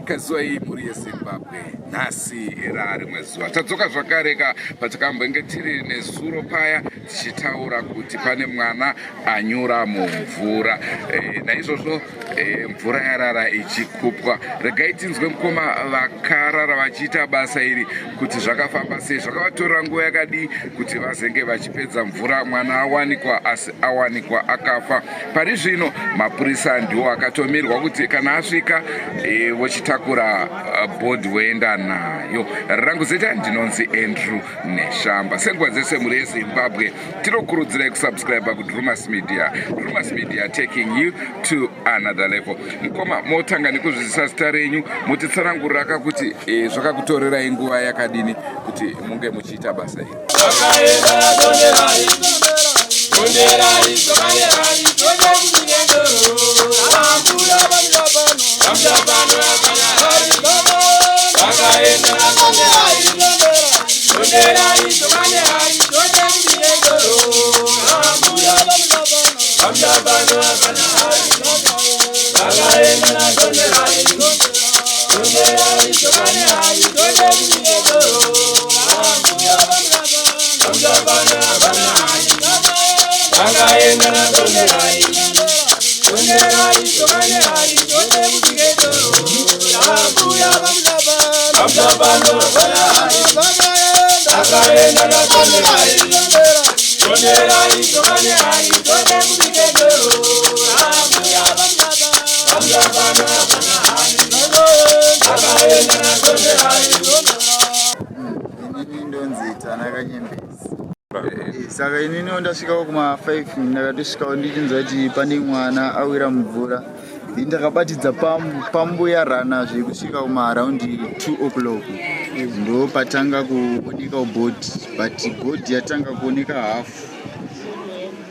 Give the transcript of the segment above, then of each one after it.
Kazwai muri yeZimbabwe nhasi era rimwe zuva tadzoka zvakareka patakambenge tiri nezuro paya tichitaura kuti pane mwana anyura mumvura naizvozvo mvura yarara ichikupwa. Regai tinzwe mukoma vakarara vachiita basa iri kuti zvakafamba sei, zvakavatorera nguva yakadii kuti vazenge vachipedza mvura. Mwana awanikwa asi awanikwa akafa. Pari zvino mapurisa ndiwo akatomirwa kuti kana asvika vochitakura bhodhi voenda nayo. Rangu zita ndinonzi Andrew Neshamba. Senguva dzese muri yeZimbabwe tinokurudzirai kusubscribe kuDrumas Media. Drumas Media taking you to another level. Mukoma motanga nekuzvizisa zita renyu motitsanangurira kuti zvakakutorerai nguva yakadini kuti munge muchiita basa iri. Saka inini ndasvikawo kuma 5 ndakatosvikawo ndichinzwa kuti pane mwana awira mumvura. Ndakabatidza pambuya rana zvekusvika kumaraundi 2 o'clock ndo patanga kuoneka bhodhi, but bhodhi yatanga kuoneka hafu.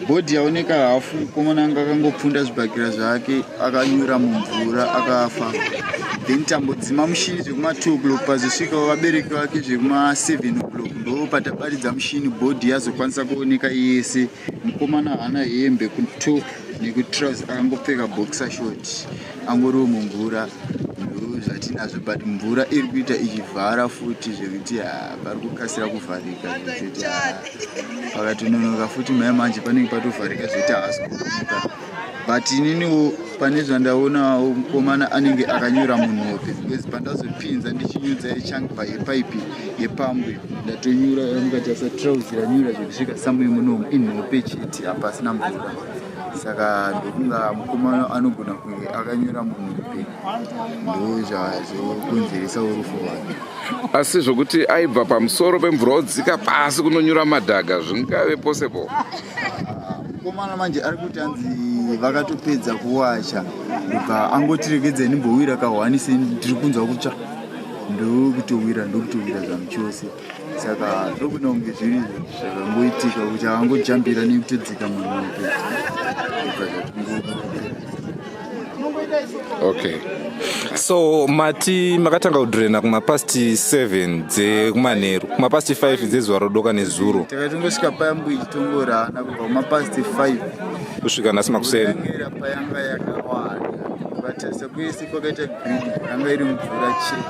Bhodhi yaoneka hafu, komana anga akangopfunda zvibhakira zvake akanyura mumvura akafa. Then tambodzima mushini zvekuma 2 o'clock pazosvikawo vabereki vake zvekuma 7 o'clock ndo patabaridza mushini bhodhi yazokwanisa kuoneka yese. Mukomana hana hembe kuto nekutrouse akangopfeka boxer short angoriwo mumvura. Ndo zvatinazvo, but mvura iri kuita ichivhara futi zvekuti pari kukasira kuvharika zvekuti pakatononoka futi maya manje panenge patovharika zvekuti haasi kuoneka. But ininiwo pane zvandaonawo mukomana anenge akanyura munhope, because pandazopinza ndichinyudza echangpa yepaipi yepambwe ndatonyura mukati asatrouse ranyura zvekusvika samwe munomu inhope chete hapasina mvura. Saka ndokunga mukomana anogona kunge akanyura munhope, ndo zvazokonzeresa urufu hwake. Asi zvokuti aibva pamusoro pemvura odzika pasi kunonyura madhaga zvingave possible? Mukomana manje ari kuti anzi vakatopedza kuwacha ndobva angotiregedza ndimbowira kahwanise ndiri kunzwa kutsva ndokutowira zvamuchose. Saka ndokuna kunge zviri zvakangoitika kuti angojambira nekutodzika munhope. Okay. So mati makatanga kudrena kuma past 7 dzekumanheru, kuma past 5 dzezuva rodoka nezuro. Takatongosvika payambu ichitongorana kubva kuma past 5 kusvika nhasi makuseni. Payanga yakawanda kuvatarisa kwese kwakaita green, yanga iri mvura chete.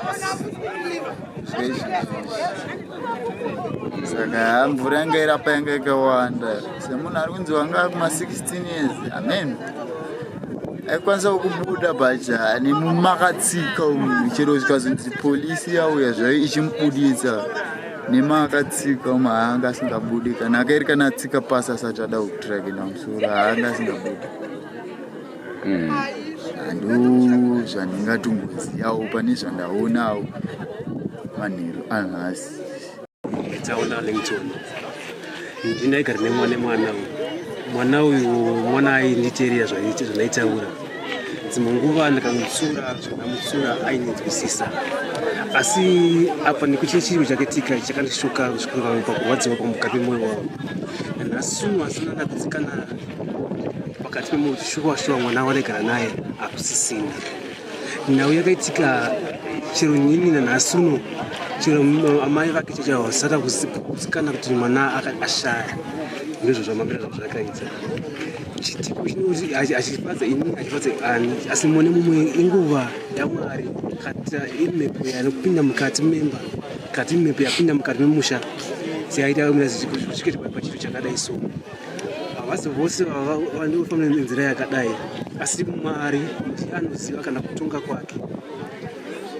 Saka mvura yanga irapa yanga yakawanda. Semunhu ari kunzi wanga kuma 16 years, amen, aikwanisa kubuda bhaja nemumakatsika umu, chero zvikazonzi polisi yauya zvayo ichimubudisa nemakatsika umu haanga asingabudi. Kana akairi kana atsika pasi asati ada kutragina musoro haanga asingabudi. Ndo zvandingatongoziyawo pane zvandaonawo manheru anhasi. Taona Lington ndinaigara nemwana uyu mwana aiiniteria zvanaitaura dzimwe nguva ndikamutsura zvakamutsura ainenzwisisa, asi apa nekuchine chiro chakatika chakandishuka kusvika pakurwadziwa kwamukati memwoyo wavo. Nhasi uno asina ndagutsikana pakati pemushuwa mwana waregara naye akusisina. Nhau yakaitika chero nyini nanhasi uno, chero amai vake chachawasada kutsikana kuti mwana ashaya. Ndizvo zvamambira zvakaita. Chitiko chinoti achifadza ini achifadza ani, asi mune mumwe inguva yaMwari kata imhepo yanopinda mukati memba, kati imhepo yapinda mukati memusha seaita kusvikira pachito chakadai so. Havasi vose vanofamba nenzira yakadai, asi Mwari ndiye anoziva kana kutonga kwake.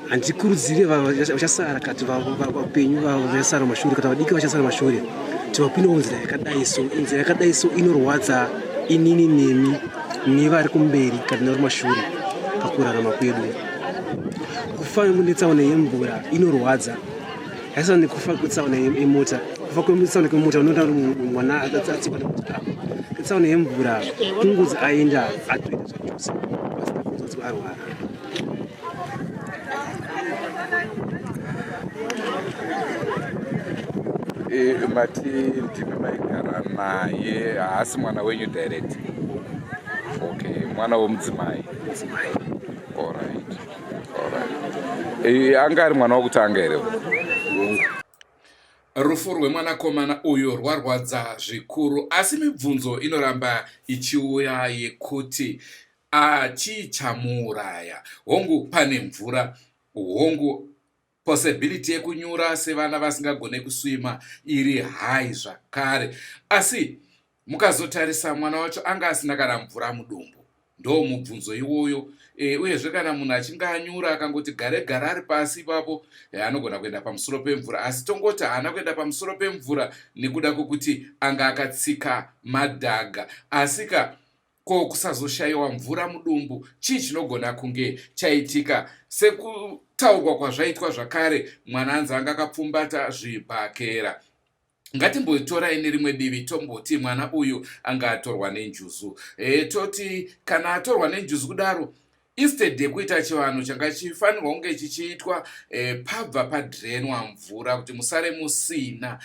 Handikurudzire vachasara kati vapenyu vachasara mashure kana vadiki vachasara mashure tivapindawo nzira yakadai so. Nzira yakadai so inorwadza inini nemi nevari kumberi kana vari mashure pakurarama kwedu. Kufa netsaona yemvura inorwadza, haisana nekufa kwetsaona yemota. Kufa kwetsaona kwemota unoita kuti mwana atsikwa nemota. Tsaona yemvura kunguzi aenda atoita zvachose pasina kunzonzi arwara. Mati ndimi maigara naye, haasi mwana wenyu direct? Okay, mwana womudzimai. Alright. Anga ari mwana wokutanga here? Rufu rwemwanakomana uyu rwarwadza zvikuru, asi mibvunzo inoramba ichiuya yekuti chichamuuraya. Hongu pane mvura, hongu possibility yekunyura sevana vasingagone kuswima iri high zvakare, asi mukazotarisa mwana wacho anga asina kana mvura mudumbu. Ndo mubvunzo iwoyo. Uyezve kana munhu achinge anyura akangoti gare ari pasi ipapo, anogona kuenda pamusoro pemvura, asi tongoti haana kuenda pamusoro pemvura nekuda kwokuti anga akatsika madhaga. Asika ko kusazoshayiwa mvura mudumbu, chii chinogona kunge chaitika? Sekutaurwa kwazvaitwa zvakare, mwana anzi anga akapfumbata zvibhakera. Ngatimbotorai nerimwe divi tomboti mwana uyu anga atorwa nenjuzu. Toti kana atorwa nenjuzu kudaro, instead yekuita chivanhu changa chifanirwa kunge chichiitwa pabva padrenwa mvura kuti musare musina,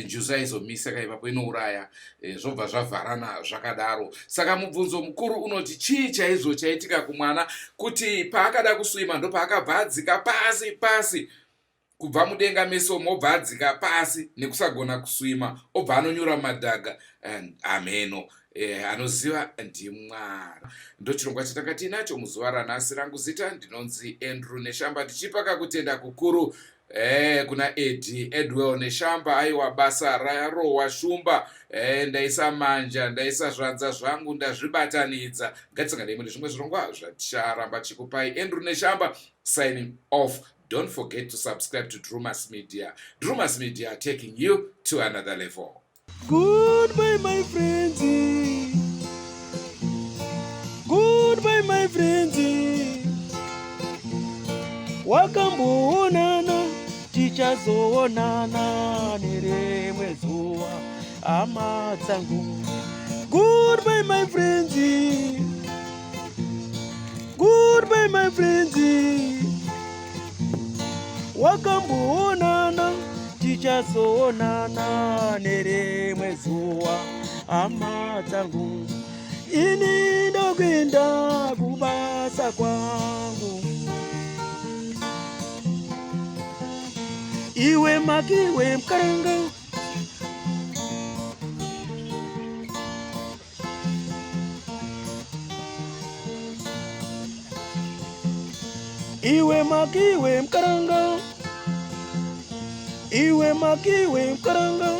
njuzu aizomisa kaipapo inouraya, zvobva zvavharana zvakadaro. Saka mubvunzo mukuru unoti chii chaizvo chaitika kumwana kuti paakada kuswima ndo paakabva adzika pasi kubva mudenga meso mobva adzika pasi nekusagona kuswima, obva anonyura madhaga. Ameno. Anoziva ndiMwari. Ndo chirongwa chatakati nacho muzuva ranhasi. Rangu zita ndinonzi Andrew Neshamba, ndichipaka kutenda kukuru kuna Edwell Neshamba. Aiwa basa rarohwa shumba, ndaisa manja, ndaisa zvanza zvangu, ndazvibatanidza. Ngatisangane mune zvimwe zvirongwa zvaticharamba chikupai. Andrew Neshamba signing off. Don't forget to subscribe to Drumas Media. Drumas Media taking you to another level. Goodbye, my friends. Goodbye, my friends. Wakamboonana, tichazoonana nerimwe zuva, hama dzangu. Goodbye, my friends. Goodbye, my friends. Wakamboonana, tichazoonana nerimwe zuva, hama dzangu. Ini ndokwenda kubasa kwangu, iwe makiwe mkaranga. Iwe makiwe mkaranga, iwe makiwe mkaranga.